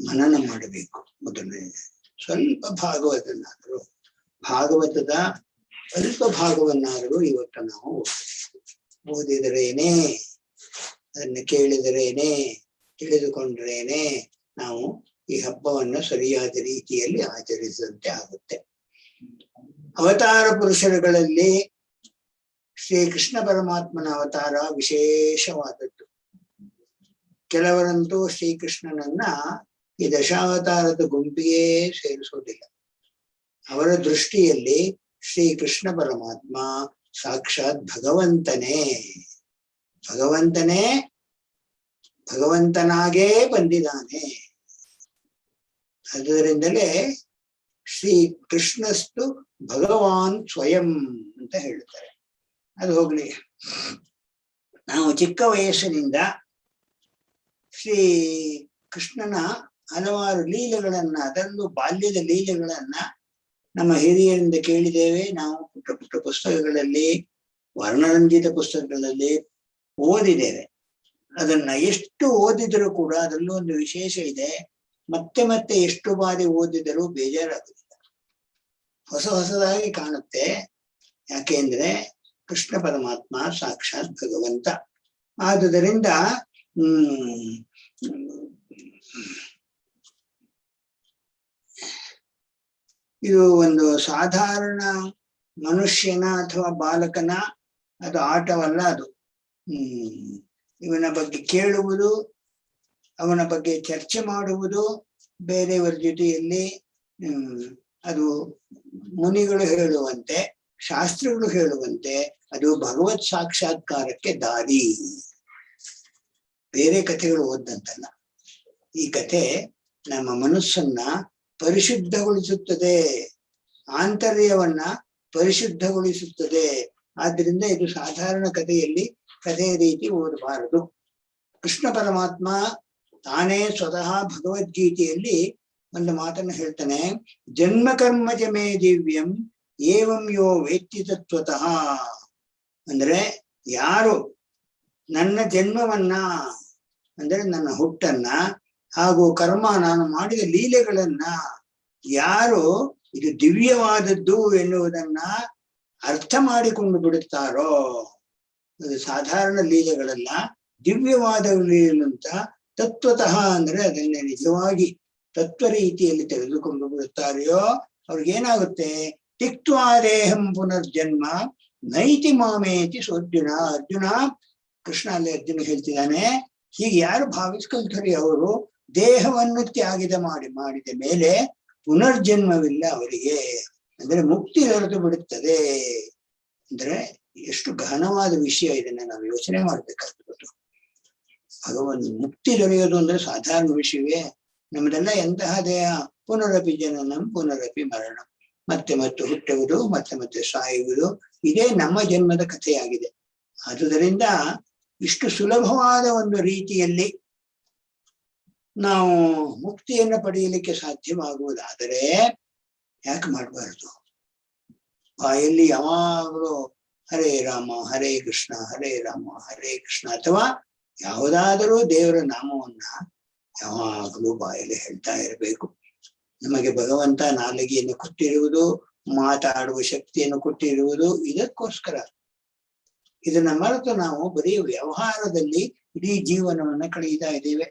ಮನನ ಮಾಡಬೇಕು. ಮೊದಲನೇ ಸ್ವಲ್ಪ ಭಾಗವತದ ಅಲ್ಪ ಭಾಗವನ್ನಾದರೂ ಇವತ್ತು ನಾವು ಓದಿದರೇನೆ, ಅದನ್ನು ಕೇಳಿದರೇನೆ, ತಿಳಿದುಕೊಂಡ್ರೇನೆ ನಾವು ಈ ಹಬ್ಬವನ್ನು ಸರಿಯಾದ ರೀತಿಯಲ್ಲಿ ಆಚರಿಸಿದಂತೆ ಆಗುತ್ತೆ. ಅವತಾರ ಪುರುಷರುಗಳಲ್ಲಿ ಶ್ರೀ ಕೃಷ್ಣ ಪರಮಾತ್ಮನ ಅವತಾರ ವಿಶೇಷವಾದದ್ದು. ಕೆಲವರಂತೂ ಶ್ರೀಕೃಷ್ಣನನ್ನ ಈ ದಶಾವತಾರದ ಗುಂಪಿಗೆ ಸೇರಿಸೋದಿಲ್ಲ. ಅವರ ದೃಷ್ಟಿಯಲ್ಲಿ ಶ್ರೀಕೃಷ್ಣ ಪರಮಾತ್ಮ ಸಾಕ್ಷಾತ್ ಭಗವಂತನಾಗೇ ಬಂದಿದ್ದಾನೆ. ಅದರಿಂದಲೇ ಶ್ರೀ ಕೃಷ್ಣಸ್ತು ಭಗವಾನ್ ಸ್ವಯಂ ಅಂತ ಹೇಳ್ತಾರೆ. ಅದು ಹೋಗ್ಲಿ, ನಾವು ಚಿಕ್ಕ ವಯಸ್ಸಿನಿಂದ ಶ್ರೀ ಕೃಷ್ಣನ ಹಲವಾರು ಲೀಲೆಗಳನ್ನ, ಅದರಲ್ಲೂ ಬಾಲ್ಯದ ಲೀಲೆಗಳನ್ನ ನಮ್ಮ ಹಿರಿಯರಿಂದ ಕೇಳಿದ್ದೇವೆ. ನಾವು ಪುಟ್ಟ ಪುಟ್ಟ ಪುಸ್ತಕಗಳಲ್ಲಿ, ವರ್ಣರಂಜಿತ ಪುಸ್ತಕಗಳಲ್ಲಿ ಓದಿದ್ದೇವೆ. ಅದನ್ನ ಎಷ್ಟು ಓದಿದರೂ ಕೂಡ ಅದರಲ್ಲೂ ಒಂದು ವಿಶೇಷ ಇದೆ, ಮತ್ತೆ ಮತ್ತೆ ಎಷ್ಟು ಬಾರಿ ಓದಿದರೂ ಬೇಜಾರಾಗುದಿಲ್ಲ, ಹೊಸದಾಗಿ ಕಾಣುತ್ತೆ. ಯಾಕೆಂದ್ರೆ ಕೃಷ್ಣ ಪರಮಾತ್ಮ ಸಾಕ್ಷಾತ್ ಭಗವಂತ. ಆದುದರಿಂದ ಇದು ಒಂದು ಸಾಧಾರಣ ಮನುಷ್ಯನ ಅಥವಾ ಬಾಲಕನ ಅದು ಆಟವಲ್ಲ. ಅದು ಇವನ ಬಗ್ಗೆ ಕೇಳುವುದು, ಅವನ ಬಗ್ಗೆ ಚರ್ಚೆ ಮಾಡುವುದು ಬೇರೆಯವರ ಜೊತೆಯಲ್ಲಿ, ಅದು ಮುನಿಗಳು ಹೇಳುವಂತೆ, ಶಾಸ್ತ್ರಗಳು ಹೇಳುವಂತೆ ಅದು ಭಗವತ್ ಸಾಕ್ಷಾತ್ಕಾರಕ್ಕೆ ದಾರಿ. ಬೇರೆ ಕಥೆಗಳು ಓದಂತಲ್ಲ. ಈ ಕಥೆ ನಮ್ಮ ಮನಸ್ಸನ್ನ ಪರಿಶುದ್ಧಗೊಳಿಸುತ್ತದೆ, ಆಂತರ್ಯವನ್ನ ಪರಿಶುದ್ಧಗೊಳಿಸುತ್ತದೆ. ಆದ್ರಿಂದ ಇದು ಸಾಧಾರಣ ಕಥೆಯ ರೀತಿ ಓದಬಾರದು. ಕೃಷ್ಣ ಪರಮಾತ್ಮ ತಾನೇ ಸ್ವತಃ ಭಗವದ್ಗೀತೆಯಲ್ಲಿ ಒಂದು ಮಾತನ್ನು ಹೇಳ್ತಾನೆ, ಜನ್ಮ ಕರ್ಮಜ ಮೇ ದಿವ್ಯಂ ಏವಂ ಯೋ ವೇತ್ತಿ ತತ್ವತಃ. ಅಂದ್ರೆ ಯಾರು ನನ್ನ ಜನ್ಮವನ್ನ, ಅಂದ್ರೆ ನನ್ನ ಹುಟ್ಟನ್ನ ಹಾಗೂ ಕರ್ಮ, ನಾನು ಮಾಡಿದ ಲೀಲೆಗಳನ್ನ ಯಾರು ಇದು ದಿವ್ಯವಾದದ್ದು ಎನ್ನುವುದನ್ನ ಅರ್ಥ ಮಾಡಿಕೊಂಡು ಬಿಡುತ್ತಾರೋ, ಅದು ಸಾಧಾರಣ ಲೀಲೆಗಳಲ್ಲ, ದಿವ್ಯವಾದ ಲೀಲೆಗಳಂತ ತತ್ವತಃ ಅಂದ್ರೆ ಅದನ್ನೇ ನಿಜವಾಗಿ ತತ್ವ ರೀತಿಯಲ್ಲಿ ತೆಗೆದುಕೊಂಡು ಬಿಡುತ್ತಾರೆಯೋ ಅವ್ರಿಗೇನಾಗುತ್ತೆ, ತಿಕ್ತ್ವಾ ದೇಹಂ ಪುನರ್ಜನ್ಮ ನೈತಿ ಮಾಮೇತಿ ಸೋರ್ಜುನ. ಅರ್ಜುನ, ಕೃಷ್ಣ ಅಲ್ಲಿ ಅರ್ಜುನ ಹೇಳ್ತಿದ್ದಾನೆ, ಹೀಗೆ ಯಾರು ಭಾವಿಸ್ಕೊಳ್ತಾರೆ ಅವರು ದೇಹವನ್ನು ಮಾಡಿದ ಮೇಲೆ ಪುನರ್ಜನ್ಮವಿಲ್ಲ ಅವರಿಗೆ, ಅಂದ್ರೆ ಮುಕ್ತಿ ದೊರೆತು ಬಿಡುತ್ತದೆ. ಅಂದ್ರೆ ಎಷ್ಟು ಗಹನವಾದ ವಿಷಯ, ಇದನ್ನ ನಾವು ಯೋಚನೆ ಮಾಡ್ಬೇಕಾಗ್ತದೆ. ಭಗವಂತ ಮುಕ್ತಿ ದೊರೆಯೋದು ಅಂದ್ರೆ ಸಾಧಾರಣ ವಿಷಯವೇ? ನಮ್ದೆಲ್ಲ ಎಂತಹ ದೇಹ, ಪುನರಪಿ ಜನನಂ ಪುನರಪಿ ಮರಣಂ, ಮತ್ತೆ ಮತ್ತೆ ಹುಟ್ಟುವುದು, ಮತ್ತೆ ಮತ್ತೆ ಸಾಯುವುದು, ಇದೇ ನಮ್ಮ ಜನ್ಮದ ಕಥೆಯಾಗಿದೆ. ಆದುದರಿಂದ ಇಷ್ಟು ಸುಲಭವಾದ ಒಂದು ರೀತಿಯಲ್ಲಿ ನಾವು ಮುಕ್ತಿಯನ್ನು ಪಡೆಯಲಿಕ್ಕೆ ಸಾಧ್ಯವಾಗುವುದಾದರೆ ಯಾಕೆ ಮಾಡಬಾರದು? ಬಾಯಲ್ಲಿ ಯಾವಾಗಲೂ ಹರೇ ರಾಮ ಹರೇ ಕೃಷ್ಣ ಹರೇ ರಾಮ ಹರೇ ಕೃಷ್ಣ ಅಥವಾ ಯಾವುದಾದರೂ ದೇವರ ನಾಮವನ್ನ ಯಾವಾಗಲೂ ಬಾಯಲ್ಲಿ ಹೇಳ್ತಾ ಇರಬೇಕು. ನಮಗೆ ಭಗವಂತ ನಾಲಿಗೆಯನ್ನು ಕೊಟ್ಟಿರುವುದು, ಮಾತಾಡುವ ಶಕ್ತಿಯನ್ನು ಕೊಟ್ಟಿರುವುದು ಇದಕ್ಕೋಸ್ಕರ. ಇದನ್ನ ಮರೆತು ನಾವು ಬರೀ ವ್ಯವಹಾರದಲ್ಲಿ ಇಡೀ ಜೀವನವನ್ನ ಕಳೆಯುತ್ತಾ ಇದ್ದೇವೆ.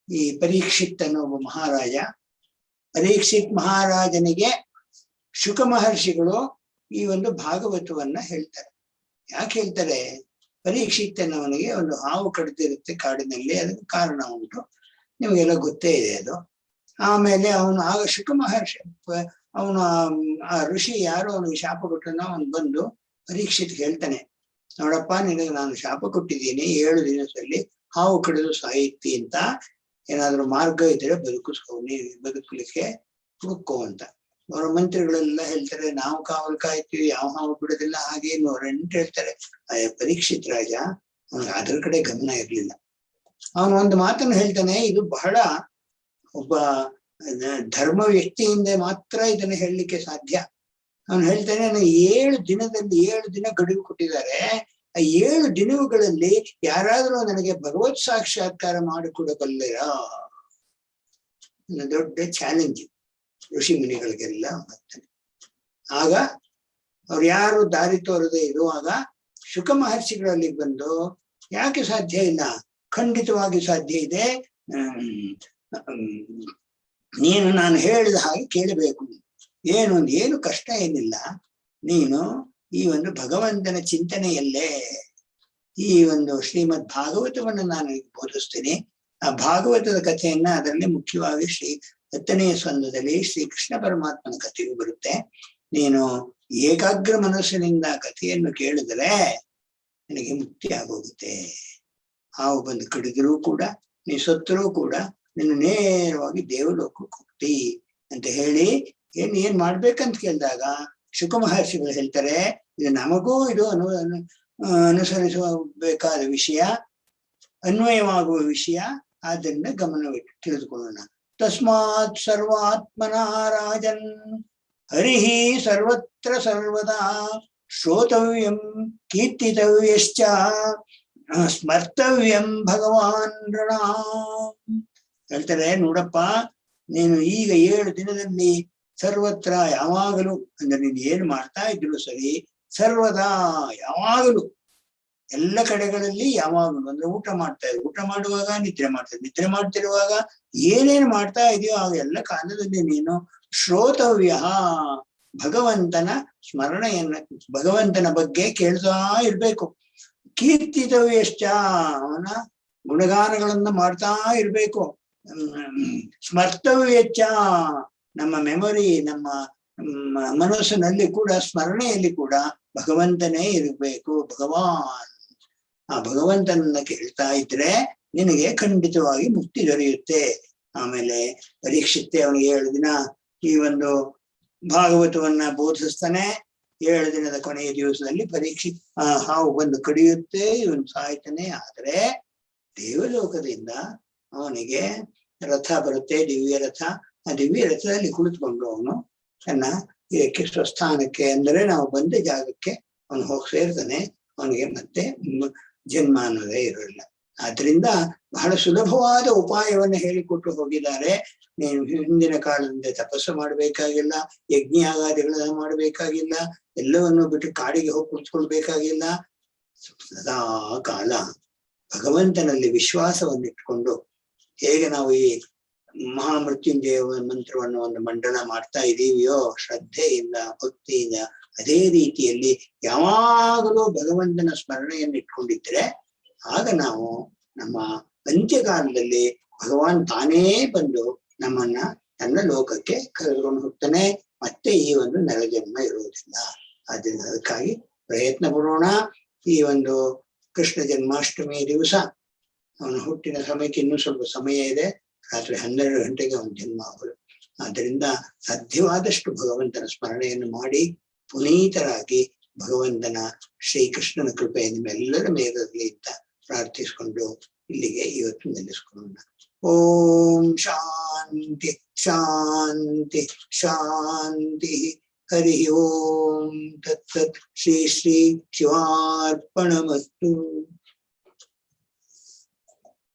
ಈ ಪರೀಕ್ಷಿತ್ ಅನ್ನೋ ಒಬ್ಬ ಮಹಾರಾಜ, ಪರೀಕ್ಷಿತ್ ಮಹಾರಾಜನಿಗೆ ಶುಕ ಮಹರ್ಷಿಗಳು ಈ ಒಂದು ಭಾಗವತವನ್ನ ಹೇಳ್ತಾರೆ. ಯಾಕೆ ಹೇಳ್ತಾರೆ? ಪರೀಕ್ಷಿತ್ತನವನಿಗೆ ಒಂದು ಹಾವು ಕಡಿದಿರುತ್ತೆ ಕಾಡಿನಲ್ಲಿ, ಅದಕ್ಕೆ ಕಾರಣ ಉಂಟು, ನಿಮಗೆಲ್ಲ ಗೊತ್ತೇ ಇದೆ ಅದು. ಆಮೇಲೆ ಅವನು ಆಗ ಶುಕ ಮಹರ್ಷಿ ಅವನು ಆ ಋಷಿ ಯಾರು ಅವನಿಗೆ ಶಾಪ ಕೊಟ್ಟನೋ ಅವನು ಬಂದು ಪರೀಕ್ಷಿತ್ ಹೇಳ್ತಾನೆ, ನೋಡಪ್ಪ ನಿನಗೆ ನಾನು ಶಾಪ ಕೊಟ್ಟಿದ್ದೀನಿ, 7 ದಿನದಲ್ಲಿ ಹಾವು ಕಡಿದು ಸಾಯಿತಿ ಅಂತ, ಏನಾದ್ರು ಮಾರ್ಗ ಇದ್ರೆ ಬದುಕಲಿಕ್ಕೆ ಹುಡುಕೋ ಅಂತ. ಅವರ ಮಂತ್ರಿಗಳೆಲ್ಲ ಹೇಳ್ತಾರೆ, ನಾವು ಕಾವಲು ಕಾಯ್ತೀವಿ, ಯಾವ ಹಾವು ಬಿಡೋದಿಲ್ಲ, ಹಾಗೇನು ಅವರೆಂಟು ಹೇಳ್ತಾರೆ. ಪರೀಕ್ಷಿತ್ ರಾಜ ಅವನಿಗೆ ಅದ್ರ ಕಡೆ ಗಮನ ಇರ್ಲಿಲ್ಲ. ಅವನು ಒಂದು ಮಾತನ್ನು ಹೇಳ್ತಾನೆ, ಇದು ಬಹಳ ಒಬ್ಬ ಧರ್ಮ ವ್ಯಕ್ತಿಯಿಂದ ಮಾತ್ರ ಇದನ್ನು ಹೇಳಲಿಕ್ಕೆ ಸಾಧ್ಯ. ಅವನು ಹೇಳ್ತಾನೆ, 7 ದಿನದಲ್ಲಿ 7 ದಿನ ಗಡುವು ಕೊಟ್ಟಿದ್ದಾರೆ, ಆ 7 ದಿನಗಳಲ್ಲಿ ಯಾರಾದ್ರೂ ನನಗೆ ಭಗವತ್ ಸಾಕ್ಷಾತ್ಕಾರ ಮಾಡಿಕೊಡಬಲ್ಲರ? ದೊಡ್ಡ ಚಾಲೆಂಜ್ ಋಷಿ ಮುನಿಗಳಿಗೆಲ್ಲ ಬರ್ತಾನೆ. ಆಗ ಅವ್ರು ಯಾರು ದಾರಿ ತೋರದೆ ಇರುವಾಗ ಶುಕ ಮಹರ್ಷಿಗಳಲ್ಲಿ ಬಂದು, ಯಾಕೆ ಸಾಧ್ಯ ಇಲ್ಲ? ಖಂಡಿತವಾಗಿ ಸಾಧ್ಯ ಇದೆ. ನೀನು ನಾನು ಹೇಳಿದ ಹಾಗೆ ಕೇಳಬೇಕು. ಏನು ಕಷ್ಟ ಏನಿಲ್ಲ. ನೀನು ಈ ಒಂದು ಭಗವಂತನ ಚಿಂತನೆಯಲ್ಲೇ ಈ ಒಂದು ಶ್ರೀಮದ್ ಭಾಗವತವನ್ನು ನಾನು ಬೋಧಿಸ್ತೀನಿ. ಆ ಭಾಗವತದ ಕಥೆಯನ್ನ, ಅದರಲ್ಲಿ ಮುಖ್ಯವಾಗಿ 10ನೇ ಸ್ಕಂದದಲ್ಲಿ ಶ್ರೀಕೃಷ್ಣ ಪರಮಾತ್ಮನ ಕಥೆಯು ಬರುತ್ತೆ. ನೀನು ಏಕಾಗ್ರ ಮನಸ್ಸಿನಿಂದ ಕಥೆಯನ್ನು ಕೇಳಿದರೆ ನಿನಗೆ ಮುಕ್ತಿ ಆಗೋಗುತ್ತೆ. ಹಾವು ಬಂದು ಕಡಿದರೂ ಕೂಡ, ನೀ ಸತ್ತರೂ ಕೂಡ ನೀನು ನೇರವಾಗಿ ದೇವಲೋಕಕ್ಕೆ ಹೋಗ್ತಿ ಅಂತ ಹೇಳಿ ಏನ್ ಮಾಡ್ಬೇಕಂತ ಕೇಳಿದಾಗ ಶುಕ ಮಹರ್ಷಿಗಳು ಹೇಳ್ತಾರೆ, ಇದು ನಮಗೂ ಇದು ಅನುಸರಿಸಬೇಕಾದ ವಿಷಯ, ಅನ್ವಯವಾಗುವ ವಿಷಯ. ಆದ್ದರಿಂದ ಗಮನವಿಟ್ಟು ತಿಳಿದುಕೊಳ್ಳೋಣ. ತಸ್ಮಾತ್ ಸರ್ವಾತ್ಮನ ರಾಜನ್ ಹರಿಹಿ ಸರ್ವತ್ರ ಸರ್ವದಾ ಶ್ರೋತವ್ಯಂ ಕೀರ್ತಿತವ್ಯಶ್ಚ ಸ್ಮರ್ತವ್ಯಂ ಭಗವಾನ್ ಋಣ. ಹೇಳ್ತಾರೆ, ನೋಡಪ್ಪ, ನೀನು ಈಗ 7 ದಿನದಲ್ಲಿ ಸರ್ವತ್ರ ಯಾವಾಗಲೂ, ಅಂದ್ರೆ ನೀನು ಏನ್ ಮಾಡ್ತಾ ಇದ್ರು ಸರಿ, ಸರ್ವದಾ ಯಾವಾಗಲೂ ಎಲ್ಲ ಕಡೆಗಳಲ್ಲಿ ಯಾವಾಗಲೂ, ಅಂದ್ರೆ ಊಟ ಮಾಡುವಾಗ ನಿದ್ರೆ ಮಾಡ್ತಿರುವಾಗ ಏನೇನು ಮಾಡ್ತಾ ಇದೆಯೋ ಆಗ ಎಲ್ಲ ಕಾಲದಲ್ಲಿ ನೀನು ಶ್ರೋತವ್ಯ ಭಗವಂತನ ಸ್ಮರಣೆಯನ್ನ, ಭಗವಂತನ ಬಗ್ಗೆ ಕೇಳ್ತಾ ಇರ್ಬೇಕು. ಕೀರ್ತಿತವ್ಯಶ್ಚ ಅವನ ಗುಣಗಾನಗಳನ್ನ ಮಾಡ್ತಾ ಇರ್ಬೇಕು. ಸ್ಮರ್ತವ್ಯಚ್ಚ ನಮ್ಮ ಮೆಮೊರಿ, ನಮ್ಮ ಮನಸ್ಸಿನಲ್ಲಿ ಕೂಡ, ಸ್ಮರಣೆಯಲ್ಲಿ ಕೂಡ ಭಗವಂತನೇ ಇರಬೇಕು. ಆ ಭಗವಂತನನ್ನ ಕೇಳ್ತಾ ಇದ್ರೆ ನಿನಗೆ ಖಂಡಿತವಾಗಿ ಮುಕ್ತಿ ದೊರೆಯುತ್ತೆ. ಆಮೇಲೆ ಪರೀಕ್ಷಿತ್ತೆ ಅವನಿಗೆ 7 ದಿನ ಈ ಒಂದು ಭಾಗವತವನ್ನ ಬೋಧಿಸ್ತಾನೆ. 7 ದಿನದ ಕೊನೆಯ ದಿವಸದಲ್ಲಿ ಹಾವು ಬಂದು ಕಡಿಯುತ್ತೆ, ಇವನು ಸಾಯ್ತಾನೆ. ಆದ್ರೆ ದೇವಲೋಕದಿಂದ ಅವನಿಗೆ ರಥ ಬರುತ್ತೆ, ದಿವ್ಯ ರಥ. ಆ ದಿವ್ಯ ರಥದಲ್ಲಿ ಕುಳಿತುಕೊಂಡು ಅವನು ತನ್ನ ಇದಕ್ಕೆ ಸ್ವಸ್ಥಾನಕ್ಕೆ, ಅಂದರೆ ನಾವು ಬಂದ ಜಾಗಕ್ಕೆ ಅವನು ಹೋಗಿ ಸೇರ್ತಾನೆ. ಅವನಿಗೆ ಮತ್ತೆ ಜನ್ಮ ಅನ್ನೋದೇ ಇರೋಲ್ಲ. ಆದ್ರಿಂದ ಬಹಳ ಸುಲಭವಾದ ಉಪಾಯವನ್ನು ಹೇಳಿಕೊಟ್ಟು ಹೋಗಿದ್ದಾರೆ. ನೀನು ಹಿಂದಿನ ಕಾಲದಿಂದ ತಪಸ್ಸು ಮಾಡ್ಬೇಕಾಗಿಲ್ಲ, ಯಜ್ಞಯಾಗಾದಿಗಳನ್ನ ಮಾಡ್ಬೇಕಾಗಿಲ್ಲ, ಎಲ್ಲವನ್ನು ಬಿಟ್ಟು ಕಾಡಿಗೆ ಹೋಗಿ ಕುಳಿತುಕೊಳ್ಬೇಕಾಗಿಲ್ಲ. ಸದಾ ಕಾಲ ಭಗವಂತನಲ್ಲಿ ವಿಶ್ವಾಸವನ್ನಿಟ್ಕೊಂಡು, ಹೇಗೆ ನಾವು ಈ ಮಹಾಮೃತ್ಯುಂಜಯ ಮಂತ್ರವನ್ನು ಒಂದು ಮಂಡನ ಮಾಡ್ತಾ ಇದೀವಿಯೋ ಶ್ರದ್ಧೆಯಿಂದ, ಭಕ್ತಿಯಿಂದ, ಅದೇ ರೀತಿಯಲ್ಲಿ ಯಾವಾಗಲೂ ಭಗವಂತನ ಸ್ಮರಣೆಯನ್ನು ಇಟ್ಕೊಂಡಿದ್ರೆ ಆಗ ನಾವು ನಮ್ಮ ಅಂತ್ಯಕಾಲದಲ್ಲಿ ಭಗವಾನ್ ತಾನೇ ಬಂದು ನಮ್ಮನ್ನ ತನ್ನ ಲೋಕಕ್ಕೆ ಕರೆದುಕೊಂಡು ಹೋಗ್ತಾನೆ. ಮತ್ತೆ ಈ ಒಂದು ನರಜನ್ಮ ಇರುವುದಿಲ್ಲ. ಆದ್ದರಿಂದ ಅದಕ್ಕಾಗಿ ಪ್ರಯತ್ನ ಪಡೋಣ. ಈ ಒಂದು ಕೃಷ್ಣ ಜನ್ಮಾಷ್ಟಮಿ ದಿವಸ ಅವನ ಹುಟ್ಟಿನ ಸಮಯಕ್ಕೆ ಇನ್ನೂ ಸ್ವಲ್ಪ ಸಮಯ ಇದೆ. ರಾತ್ರಿ 12 ಗಂಟೆಗೆ ಅವನ ಜನ್ಮ ಆಗೋದು. ಆದ್ದರಿಂದ ಸಾಧ್ಯವಾದಷ್ಟು ಭಗವಂತನ ಸ್ಮರಣೆಯನ್ನು ಮಾಡಿ ಪುನೀತರಾಗಿ ಭಗವಂತನ ಶ್ರೀಕೃಷ್ಣನ ಕೃಪೆ ನಿಮ್ಮೆಲ್ಲರ ಮೇಲಿರಲಿ ಅಂತ ಪ್ರಾರ್ಥಿಸಿಕೊಂಡು ಇಲ್ಲಿಗೆ ಇವತ್ತು ನಿಲ್ಲಿಸ್ಕೊಳ್ಳೋಣ. ಓಂ ಶಾಂತಿ ಶಾಂತಿ ಶಾಂತಿ. ಹರಿ ಓಂ ತತ್ಸತ್. ಶ್ರೀ ಶ್ರೀ ಶಿವಾರ್ಪಣಮಸ್ತು.